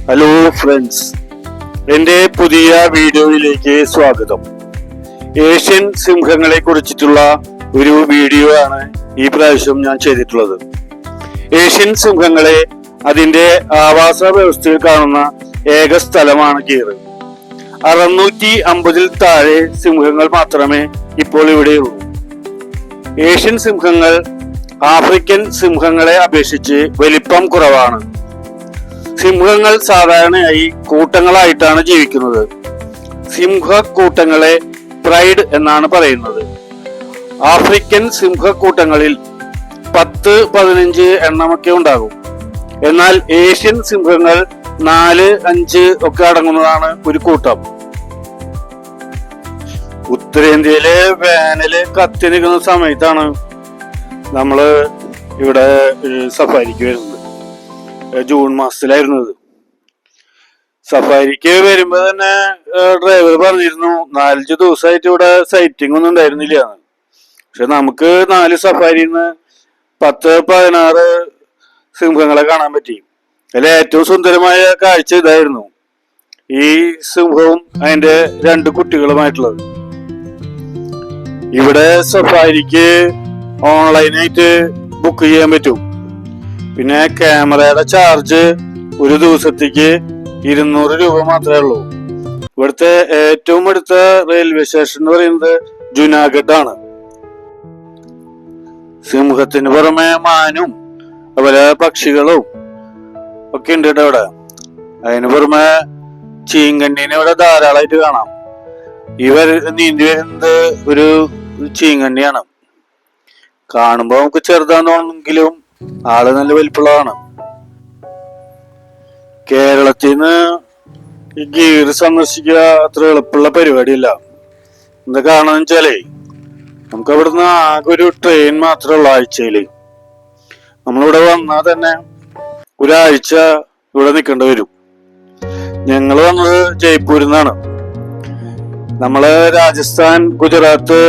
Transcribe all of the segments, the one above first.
Hello friends, എൻ്റെ പുതിയ വീഡിയോയിലേക്ക് സ്വാഗതം. ഏഷ്യൻ സിംഹങ്ങളെ കുറിച്ചിട്ടുള്ള ഒരു വീഡിയോ ആണ് ഈ പ്രാവശ്യം ഞാൻ ചെയ്തിട്ടുള്ളത്. ഏഷ്യൻ സിംഹങ്ങളെ അതിൻ്റെ ആവാസ വ്യവസ്ഥയിൽ കാണുന്ന ഏക സ്ഥലമാണ് ഗീർ. 650 താഴെ സിംഹങ്ങൾ മാത്രമേ ഇപ്പോൾ ഇവിടെയുള്ളൂ. ഏഷ്യൻ സിംഹങ്ങൾ ആഫ്രിക്കൻ സിംഹങ്ങളെ അപേക്ഷിച്ച് വലിപ്പം കുറവാണ്. സിംഹങ്ങൾ സാധാരണയായി കൂട്ടങ്ങളായിട്ടാണ് ജീവിക്കുന്നത്. സിംഹക്കൂട്ടങ്ങളെ പ്രൈഡ് എന്നാണ് പറയുന്നത്. ആഫ്രിക്കൻ സിംഹക്കൂട്ടങ്ങളിൽ 10-15 എണ്ണമൊക്കെ ഉണ്ടാകും. എന്നാൽ ഏഷ്യൻ സിംഹങ്ങൾ 4-5 ഒക്കെ അടങ്ങുന്നതാണ് ഒരു കൂട്ടം. ഉത്തരേന്ത്യയിലെ വേനല് കത്തി നിൽക്കുന്ന സമയത്താണ് നമ്മള് ഇവിടെ സഫാരിക്ക് വരുന്നത്. ജൂൺ മാസത്തിലായിരുന്നത്. സഫാരിക്ക് വരുമ്പോ തന്നെ ഡ്രൈവർ പറഞ്ഞിരുന്നു 4 ദിവസമായിട്ട് ഇവിടെ സൈറ്റിംഗ് ഒന്നും ഉണ്ടായിരുന്നില്ല. പക്ഷെ നമുക്ക് 4 സഫാരിന്ന് 10-16 സിംഹങ്ങളെ കാണാൻ പറ്റി. അതിൽ ഏറ്റവും സുന്ദരമായ കാഴ്ച ഇതായിരുന്നു. ഈ സിംഹവും അതിന്റെ 2 കുട്ടികളുമായിട്ടുള്ളത്. ഇവിടെ സഫാരിക്ക് ഓൺലൈനായിട്ട് ബുക്ക് ചെയ്യാൻ പറ്റും. പിന്നെ ക്യാമറയുടെ ചാർജ് ഒരു ദിവസത്തേക്ക് 200 രൂപ മാത്രമേ ഉള്ളൂ. ഇവിടുത്തെ ഏറ്റവും അടുത്ത റെയിൽവേ സ്റ്റേഷൻ എന്ന് പറയുന്നത് ജുനാഗഡ് ആണ്. സിംഹത്തിന് പുറമെ മാനും അതുപോലെ പക്ഷികളും ഒക്കെ ഉണ്ട് ഇവിടെ. അതിന് പുറമെ ചീങ്കണ്ണിനെ ഇവിടെ ധാരാളമായിട്ട് കാണാം. ഇവർ നീന്തി വരുന്നത് ഒരു ചീങ്കണ്ണിയാണ്. കാണുമ്പോ നമുക്ക് ചെറുതാന്ന് തോന്നുമെങ്കിലും ആള് നല്ല വലിപ്പമുള്ളതാണ്. കേരളത്തിൽ നിന്ന് ഈ ഗീർ സന്ദർശിക്കുക അത്ര എളുപ്പമുള്ള പരിപാടിയില്ല. എന്താ കാണാന്ന് വെച്ചാലേ നമുക്ക് അവിടുന്ന് ആകെ ഒരു ട്രെയിൻ മാത്രമേ ഉള്ളൂ ആഴ്ചയില്. നമ്മളിവിടെ വന്നാൽ തന്നെ ഒരാഴ്ച ഇവിടെ നിൽക്കേണ്ടി വരും. ഞങ്ങൾ വന്നത് ജയ്പൂരിൽ നിന്നാണ്. നമ്മള് രാജസ്ഥാൻ, ഗുജറാത്ത്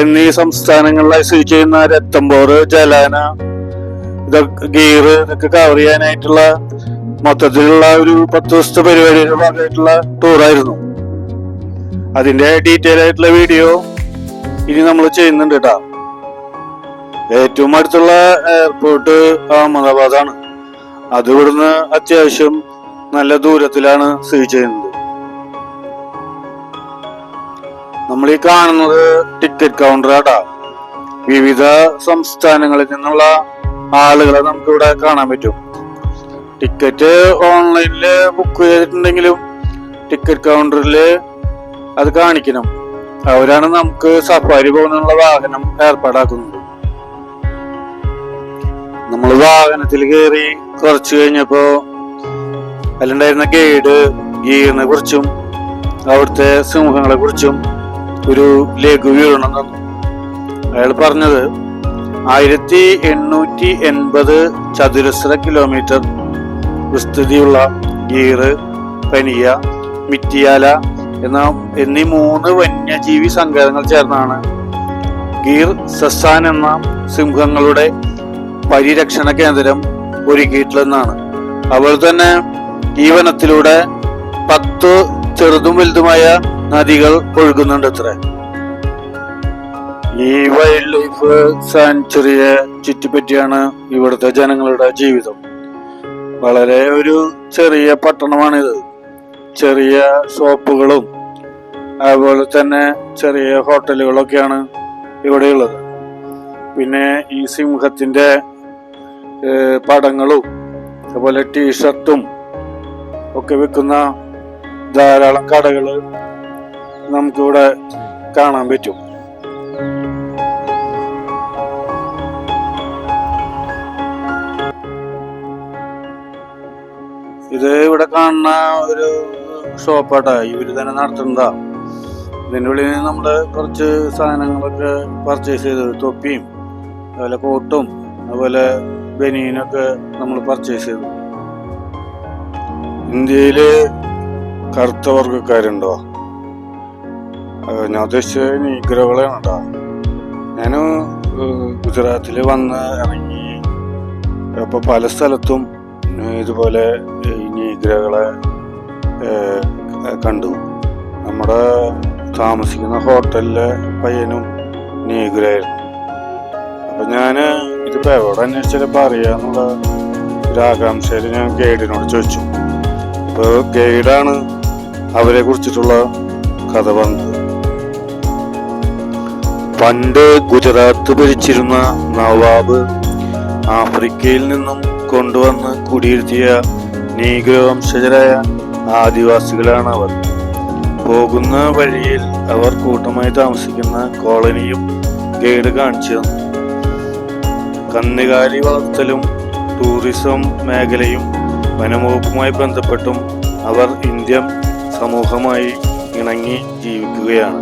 എന്നീ സംസ്ഥാനങ്ങളിലായി സ്ഥിതി ചെയ്യുന്ന രത്തംബോർ, ജലാന, ഗീർ ഇതൊക്കെ കവർ ചെയ്യാനായിട്ടുള്ള മൊത്തത്തിലുള്ള ഒരു 10 ദിവസത്തെ പരിപാടിയുടെ ഭാഗമായിട്ടുള്ള ടൂറായിരുന്നു. അതിന്റെ ഡീറ്റെയിൽ ആയിട്ടുള്ള വീഡിയോ ഇനി നമ്മൾ ചെയ്യുന്നുണ്ട് കേട്ടോ. ഏറ്റവും അടുത്തുള്ള എയർപോർട്ട് അഹമ്മദാബാദാണ്. അത് ഇവിടുന്ന് അത്യാവശ്യം നല്ല ദൂരത്തിലാണ് സ്ഥിതി ചെയ്യുന്നത്. നമ്മൾ ഈ കാണുന്നത് ടിക്കറ്റ് കൗണ്ടറാട്ടാ. വിവിധ സംസ്ഥാനങ്ങളിൽ നിന്നുള്ള ആളുകളെ നമുക്ക് ഇവിടെ കാണാൻ പറ്റും. ടിക്കറ്റ് ഓൺലൈനില് ബുക്ക് ചെയ്തിട്ടുണ്ടെങ്കിലും ടിക്കറ്റ് കൗണ്ടറില് അത് കാണിക്കണം. അവരാണ് നമുക്ക് സഫാരി പോകുന്നുള്ള വാഹനം ഏർപ്പാടാക്കുന്നത്. നമ്മൾ വാഹനത്തിൽ കയറി കുറച്ച് കഴിഞ്ഞപ്പോ അതിലുണ്ടായിരുന്ന ഗൈഡ് ഗീറിനെ കുറിച്ചും അവിടുത്തെ സിംഹങ്ങളെ കുറിച്ചും ഒരു ലഘു വിവരണം തന്നു. അയാൾ പറഞ്ഞത് 1880 ചതുരശ്ര കിലോമീറ്റർ വിസ്തൃതിയുള്ള ഗീർ, പനിയ, മിറ്റിയാല എന്നീ 3 വന്യജീവി സങ്കേതങ്ങൾ ചേർന്നാണ് ഗീർ സസാൻ എന്ന സിംഹങ്ങളുടെ പരിരക്ഷണ കേന്ദ്രം ഒരുക്കിയിട്ടുള്ളതെന്നാണ്. അതുപോലെ തന്നെ ഈ വനത്തിലൂടെ 10 ചെറുതും വലുതുമായ നദികൾ ഒഴുകുന്നുണ്ട് അത്ര. ഈ വൈൽഡ് ലൈഫ് സാങ്ച്വറിയെ ചുറ്റിപ്പറ്റിയാണ് ഇവിടുത്തെ ജനങ്ങളുടെ ജീവിതം. വളരെ ഒരു ചെറിയ പട്ടണമാണിത്. ചെറിയ ഷോപ്പുകളും അതുപോലെ തന്നെ ചെറിയ ഹോട്ടലുകളൊക്കെയാണ് ഇവിടെയുള്ളത്. പിന്നെ ഈ സിംഹത്തിന്റെ പടങ്ങളും അതുപോലെ ടീഷർട്ടും ഒക്കെ വിൽക്കുന്ന ധാരാളം കടകള് നമുക്കിവിടെ കാണാൻ പറ്റും. ഇത് ഇവിടെ കാണുന്ന ഒരു ഷോപ്പാട്ടാ. ഇവര് തന്നെ നടത്തുന്നതാ. ഇതിൻ്റെ ഉള്ളിൽ നമ്മള് കുറച്ച് സാധനങ്ങളൊക്കെ പർച്ചേസ് ചെയ്തു. തൊപ്പിയും അതുപോലെ കോട്ടും അതുപോലെ ബനിയനൊക്കെ നമ്മൾ പർച്ചേസ് ചെയ്തു. ഇന്ത്യയില് കറുത്ത വർഗക്കാരുണ്ടോ? ഞാൻ ഉദ്ദേശിച്ചത് നീഗ്രോകളാണ് കേട്ടോ. ഞാൻ ഗുജറാത്തില് വന്ന് ഇറങ്ങി. അപ്പൊ പല സ്ഥലത്തും ഇതുപോലെ നീഗ്രകളെ കണ്ടു. നമ്മുടെ താമസിക്കുന്ന ഹോട്ടലിലെ പയ്യനും നീഗ്രായിരുന്നു. അപ്പൊ ഞാന് ഇതിപ്പോ എവിടെ അന്വേഷിച്ചാലും അറിയാന്നുള്ള ഒരു ആകാംക്ഷയിൽ ഞാൻ ഗൈഡിനോട് ചോദിച്ചു. അപ്പൊ ഗൈഡാണ് അവരെ കുറിച്ചിട്ടുള്ള കഥ പറഞ്ഞത്. പണ്ട് ഗുജറാത്ത് ഭരിച്ചിരുന്ന നവാബ് ആഫ്രിക്കയിൽ നിന്നും കൊണ്ടുവന്ന് കുടിയിരുത്തിയ നീഗ്രോ വംശജരായ ആദിവാസികളാണ് അവർ. പോകുന്ന വഴിയിൽ അവർ കൂട്ടമായി താമസിക്കുന്ന കോളനിയും ഗൈഡ് കാണിച്ചു തന്നു. കന്നുകാലി വളർത്തലും ടൂറിസം മേഖലയും വനംവകുപ്പുമായി ബന്ധപ്പെട്ടും അവർ ഇന്ത്യൻ സമൂഹമായി ഇണങ്ങി ജീവിക്കുകയാണ്.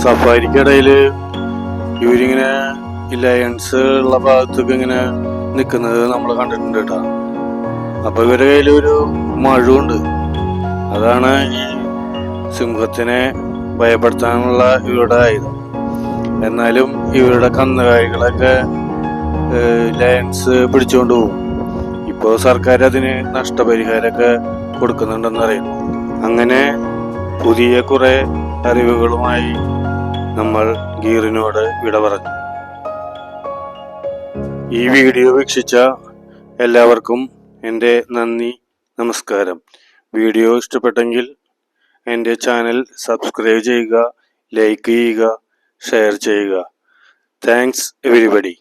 സഫാരിക്കിടയില് ഇവരിങ്ങനെ ലയൺസ് ഉള്ള ഭാഗത്തൊക്കെ ഇങ്ങനെ നിൽക്കുന്നത് നമ്മൾ കണ്ടിട്ടുണ്ട് കേട്ടോ. അപ്പൊ ഇവരുടെ കയ്യിലൊരു മഴുണ്ട്. അതാണ് ഈ സിംഹത്തിനെ ഭയപ്പെടുത്താനുള്ള ഇവരുടെ ആയുധം. എന്നാലും ഇവരുടെ കന്നുകാലികളൊക്കെ ലയൺസ് പിടിച്ചുകൊണ്ട് പോകും. ഇപ്പോൾ സർക്കാർ അതിന് നഷ്ടപരിഹാരമൊക്കെ കൊടുക്കുന്നുണ്ടെന്ന് അറിയുന്നു. അങ്ങനെ പുതിയ കുറെ അറിവുകളുമായി നമ്മൾ ഗീറിനോട് വിട പറഞ്ഞു. ഈ വീഡിയോ വീക്ഷിച്ച എല്ലാവർക്കും എൻ്റെ നന്ദി, നമസ്കാരം. വീഡിയോ ഇഷ്ടപ്പെട്ടെങ്കിൽ എൻ്റെ ചാനൽ സബ്സ്ക്രൈബ് ചെയ്യുക, ലൈക്ക് ചെയ്യുക, ഷെയർ ചെയ്യുക. Thanks everybody.